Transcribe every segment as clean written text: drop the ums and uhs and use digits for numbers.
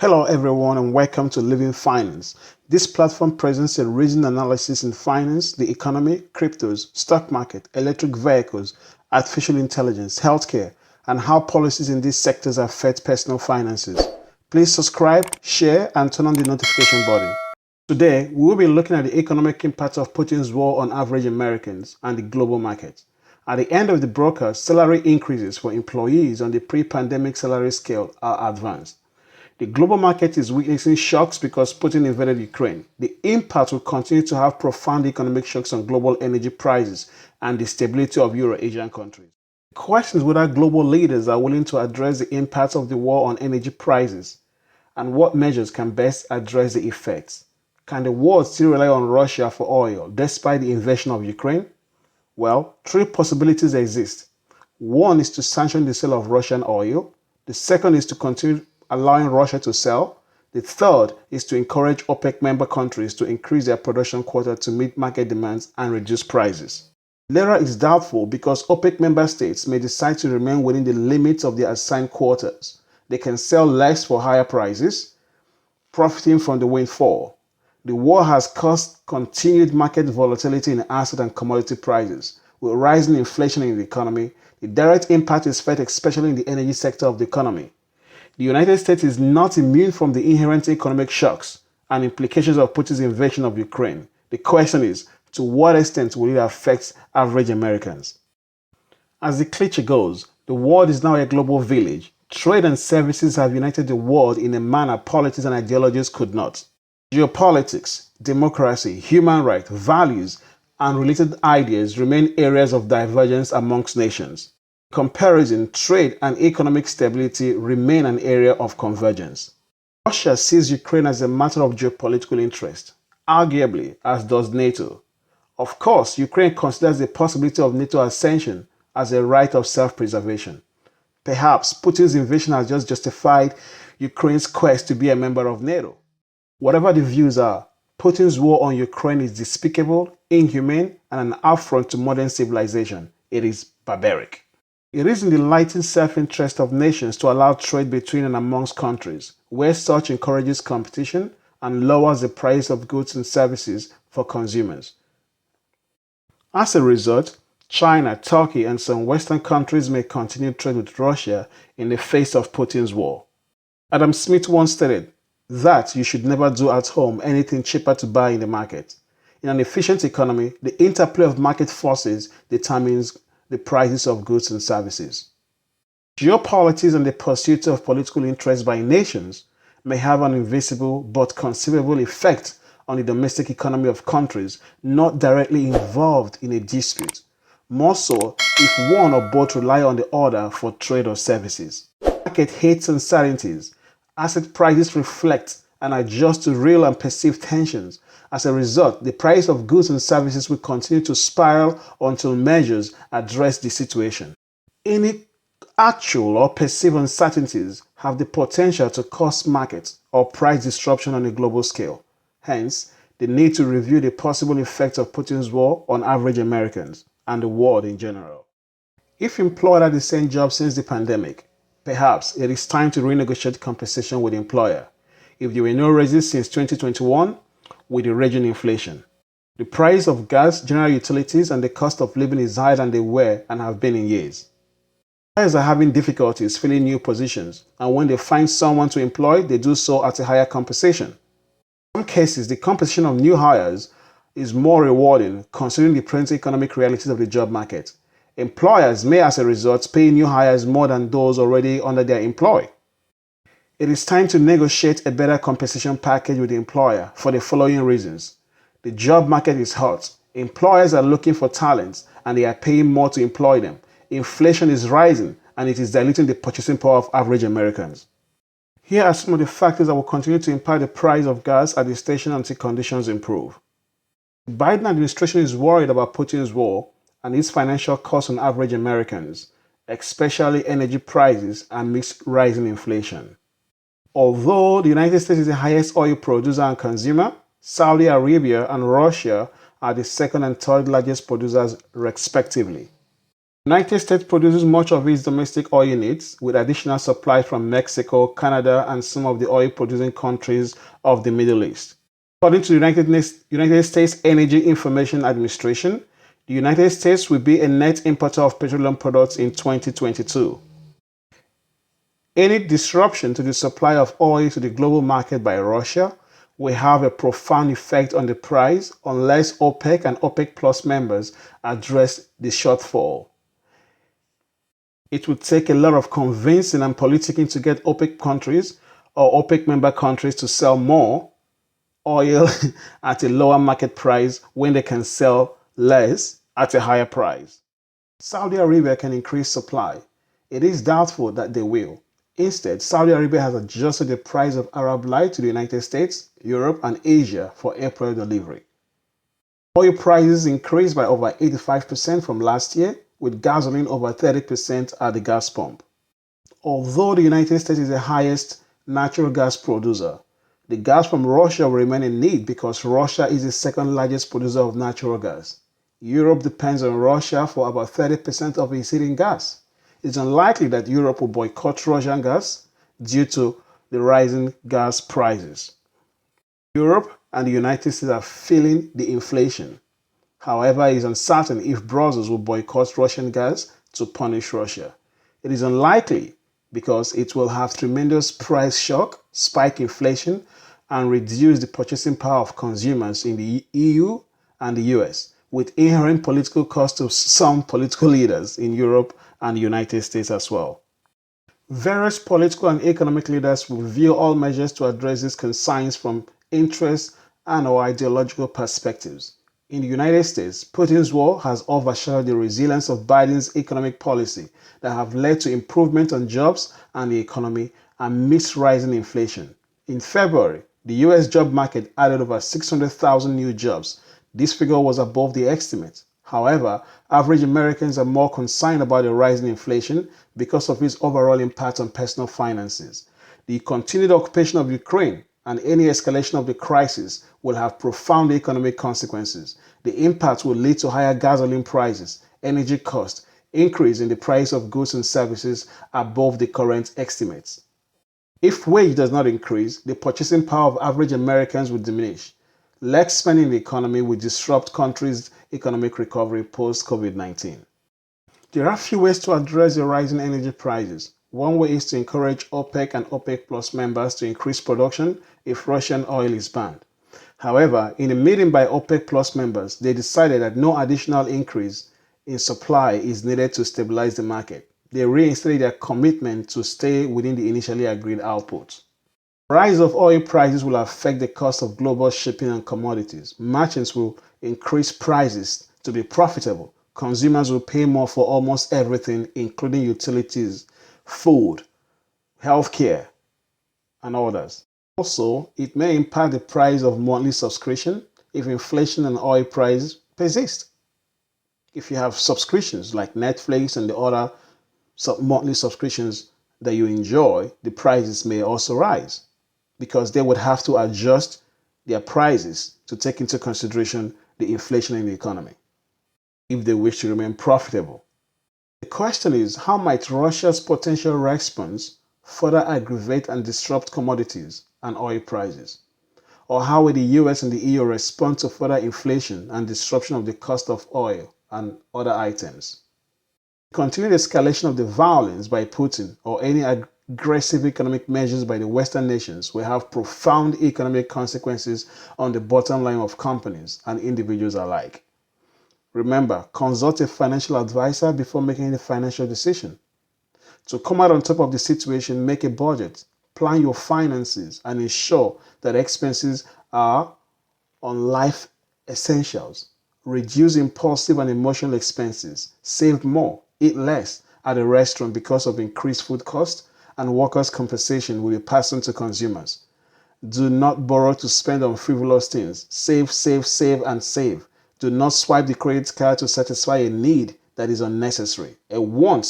Hello everyone and welcome to Living Finance. This platform presents a reasoned analysis in finance, the economy, cryptos, stock market, electric vehicles, artificial intelligence, healthcare, and how policies in these sectors affect personal finances. Please subscribe, share, and turn on the notification button. Today, we will be looking at the economic impact of Putin's war on average Americans and the global market. At the end of the broadcast, salary increases for employees on the pre-pandemic salary scale are advanced. The global market is witnessing shocks because Putin invaded Ukraine. The impact will continue to have profound economic shocks on global energy prices and the stability of Euro-Asian countries. The question is whether global leaders are willing to address the impact of the war on energy prices and what measures can best address the effects. Can the world still rely on Russia for oil despite the invasion of Ukraine? Well, three possibilities exist. One is to sanction the sale of Russian oil. The second is to continue allowing Russia to sell. The third is to encourage OPEC member countries to increase their production quota to meet market demands and reduce prices. The latter is doubtful because OPEC member states may decide to remain within the limits of their assigned quotas. They can sell less for higher prices, profiting from the windfall. The war has caused continued market volatility in asset and commodity prices. With rising inflation in the economy, the direct impact is felt especially in the energy sector of the economy. The United States is not immune from the inherent economic shocks and implications of Putin's invasion of Ukraine. The question is, to what extent will it affect average Americans? As the cliche goes, the world is now a global village. Trade and services have united the world in a manner politics and ideologies could not. Geopolitics, democracy, human rights, values, and related ideas remain areas of divergence amongst nations. Comparison, trade, and economic stability remain an area of convergence. Russia sees Ukraine as a matter of geopolitical interest, arguably, as does NATO. Of course, Ukraine considers the possibility of NATO ascension as a right of self-preservation. Perhaps Putin's invasion has just justified Ukraine's quest to be a member of NATO. Whatever the views are, Putin's war on Ukraine is despicable, inhumane, and an affront to modern civilization. It is barbaric. It is in the enlightened self-interest of nations to allow trade between and amongst countries, where such encourages competition and lowers the price of goods and services for consumers. As a result, China, Turkey, and some Western countries may continue trade with Russia in the face of Putin's war. Adam Smith once stated that you should never do at home anything cheaper to buy in the market. In an efficient economy, the interplay of market forces determines the prices of goods and services. Geopolitics and the pursuit of political interests by nations may have an invisible but conceivable effect on the domestic economy of countries not directly involved in a dispute, more so if one or both rely on the other for trade or services. Market hates uncertainties. Asset prices reflect and adjust to real and perceived tensions. As a result, the price of goods and services will continue to spiral until measures address the situation. Any actual or perceived uncertainties have the potential to cause market or price disruption on a global scale. Hence, the need to review the possible effects of Putin's war on average Americans and the world in general. If employed at the same job since the pandemic, perhaps it is time to renegotiate compensation with the employer. If there were no raises since 2021, with the raging inflation. The price of gas, general utilities, and the cost of living is higher than they were and have been in years. Employers are having difficulties filling new positions, and when they find someone to employ, they do so at a higher compensation. In some cases, the compensation of new hires is more rewarding considering the present economic realities of the job market. Employers may, as a result, pay new hires more than those already under their employ. It is time to negotiate a better compensation package with the employer for the following reasons. The job market is hot. Employers are looking for talent and they are paying more to employ them. Inflation is rising and it is diluting the purchasing power of average Americans. Here are some of the factors that will continue to impact the price of gas at the station until conditions improve. The Biden administration is worried about Putin's war and its financial cost on average Americans, especially energy prices amidst rising inflation. Although the United States is the highest oil producer and consumer, Saudi Arabia and Russia are the second and third largest producers respectively. The United States produces much of its domestic oil needs, with additional supply from Mexico, Canada, and some of the oil-producing countries of the Middle East. According to the United States Energy Information Administration, the United States will be a net importer of petroleum products in 2022. Any disruption to the supply of oil to the global market by Russia will have a profound effect on the price unless OPEC and OPEC Plus members address the shortfall. It would take a lot of convincing and politicking to get OPEC countries or OPEC member countries to sell more oil at a lower market price when they can sell less at a higher price. Saudi Arabia can increase supply. It is doubtful that they will. Instead, Saudi Arabia has adjusted the price of Arab Light to the United States, Europe, and Asia for April delivery. Oil prices increased by over 85% from last year, with gasoline over 30% at the gas pump. Although the United States is the highest natural gas producer, the gas from Russia will remain in need because Russia is the second largest producer of natural gas. Europe depends on Russia for about 30% of its heating gas. It's unlikely that Europe will boycott Russian gas due to the rising gas prices. Europe and the United States are feeling the inflation. However, it is uncertain if Brussels will boycott Russian gas to punish Russia. It is unlikely because it will have tremendous price shock, spike inflation, and reduce the purchasing power of consumers in the EU and the US, with inherent political cost to some political leaders in Europe and the United States as well. Various political and economic leaders will view all measures to address these concerns from interest and or ideological perspectives. In the United States, Putin's war has overshadowed the resilience of Biden's economic policy that have led to improvement on jobs and the economy amidst rising inflation. In February, the U.S. job market added over 600,000 new jobs. This figure was above the estimate. However, average Americans are more concerned about the rising inflation because of its overall impact on personal finances. The continued occupation of Ukraine and any escalation of the crisis will have profound economic consequences. The impact will lead to higher gasoline prices, energy costs, increase in the price of goods and services above the current estimates. If wage does not increase, the purchasing power of average Americans will diminish. Less spending in the economy will disrupt countries' economic recovery post-COVID-19. There are few ways to address the rising energy prices. One way is to encourage OPEC and OPEC Plus members to increase production if Russian oil is banned. However, in a meeting by OPEC Plus members, they decided that no additional increase in supply is needed to stabilize the market. They reinstated their commitment to stay within the initially agreed output. The rise of oil prices will affect the cost of global shipping and commodities. Merchants will increase prices to be profitable. Consumers will pay more for almost everything, including utilities, food, healthcare, and others. Also, it may impact the price of monthly subscription if inflation and oil prices persist. If you have subscriptions like Netflix and the other monthly subscriptions that you enjoy, the prices may also rise because they would have to adjust their prices to take into consideration the inflation in the economy if they wish to remain profitable. The question is, how might Russia's potential response further aggravate and disrupt commodities and oil prices? Or how will the US and the EU respond to further inflation and disruption of the cost of oil and other items? Continued escalation of the violence by Putin or any aggressive economic measures by the Western nations will have profound economic consequences on the bottom line of companies and individuals alike. Remember, consult a financial advisor before making any financial decision. To come out on top of the situation, make a budget, plan your finances, and ensure that expenses are on life essentials. Reduce impulsive and emotional expenses. Save more, eat less at a restaurant because of increased food costs, and workers' compensation will be passed on to consumers. Do not borrow to spend on frivolous things. Save, save, save, and save. Do not swipe the credit card to satisfy a need that is unnecessary. A want,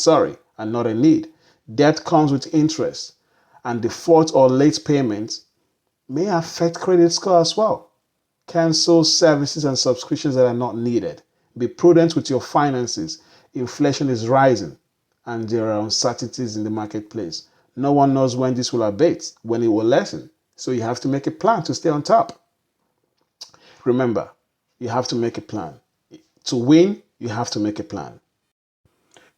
and not a need. Debt comes with interest, and default or late payments may affect credit score as well. Cancel services and subscriptions that are not needed. Be prudent with your finances. Inflation is rising and there are uncertainties in the marketplace. No one knows when this will abate, when it will lessen. So you have to make a plan to stay on top. Remember, you have to make a plan. To win, you have to make a plan.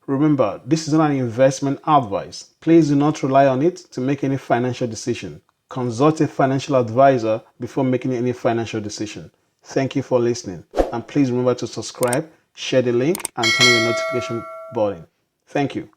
Remember, this is not an investment advice. Please do not rely on it to make any financial decision. Consult a financial advisor before making any financial decision. Thank you for listening. And please remember to subscribe, share the link, and turn on your notification button. Thank you.